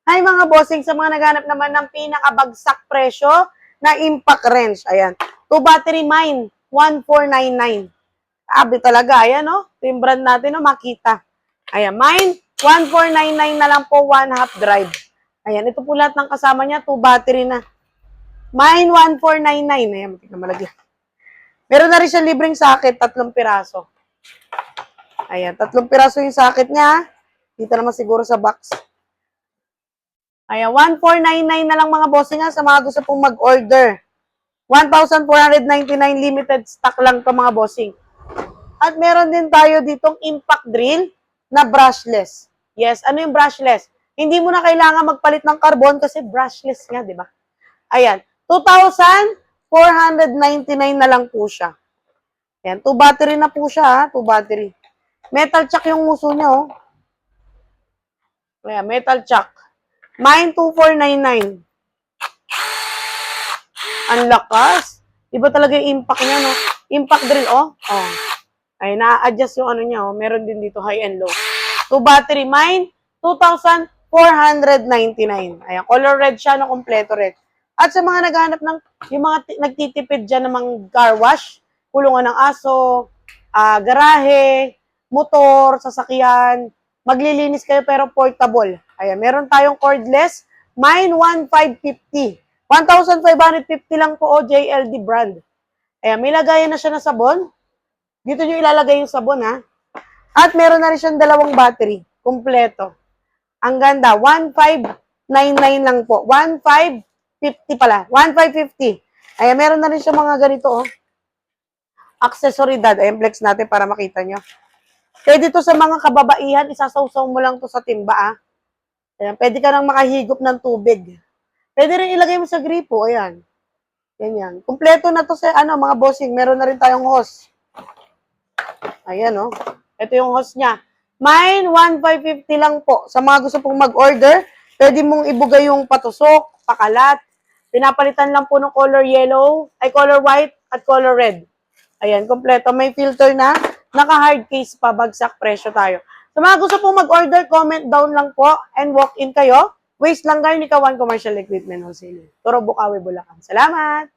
Hi mga bossing, sa mga naghanap naman ng pinakabagsak presyo na impact wrench. Ayan. 2 battery mine, 1499. Abi talaga. Ayan, no? Ito yung brand natin, no? Makita. Ayan. Mine, 1499 na lang po, 1 half drive. Ayan. Ito po lahat ng kasama niya, 2 battery na. Mine, 1499. Ayan, tingnan malagyan. Meron na rin siya libreng socket, 3 piraso. Ayan, 3 piraso yung socket niya. Dito naman siguro sa box. Ayan, 1499 na lang mga bossing ha, sa mga gusto pong mag-order. 1,499 limited stock lang to mga bossing. At meron din tayo ditong impact drill na brushless. Yes, ano yung brushless? Hindi mo na kailangan magpalit ng carbon kasi brushless nga, di ba? Ayan, 2,499 na lang po siya. Ayan, 2 battery na po siya ha, 2 battery. Metal chuck yung muso niya oh. Ayan, metal chuck. Mine, 2,499. Ang lakas. Iba talaga yung impact niya, no? Impact drill, oh. Oh. Ay, na-adjust yung ano niya, oh. Meron din dito, high and low. 2 battery, mine, 2,499. Ayan, color red siya, no? Kompleto red. At sa mga naghahanap ng, yung mga nagtitipid dyan ng mga car wash, kulungan ng aso, garahe, motor, sasakyan, maglilinis kayo pero portable. Ayan, meron tayong cordless, mine 1,550. 1,550 lang po o JLD brand. Ayan, may lagayan na siya na sabon. Dito nyo ilalagay yung sabon ha. At meron na rin siyang 2 battery. Kompleto. Ang ganda, 1,599 lang po. 1,550 pala. 1,550. Ayan, meron na rin siya mga ganito oh. Aksesoridad. Ayan, flex natin para makita nyo. Pwede to sa mga kababaihan, isasawsaw mo lang to sa timba ah. Ayan, pwede ka nang makahigop ng tubig. Pwede rin ilagay mo sa gripo, ayan. Ganyan. Kumpleto na to sa mga bossing. Meron na rin tayong hose. Ayan oh. Ito yung hose niya. Mine, 1,550 lang po. Sa mga gusto pong mag-order, pwede mong ibugay yung patusok, pakalat. Pinapalitan lang po ng color yellow, ay color white at color red. Ayan, kumpleto. May filter na. Naka-hard case pa, bagsak presyo tayo. Sa mga gusto pong mag-order, comment down lang po and walk in kayo. Waste lang Garnica One Commercial Equipment Wholesaler. Toro, Bukawi, Bulacan. Salamat!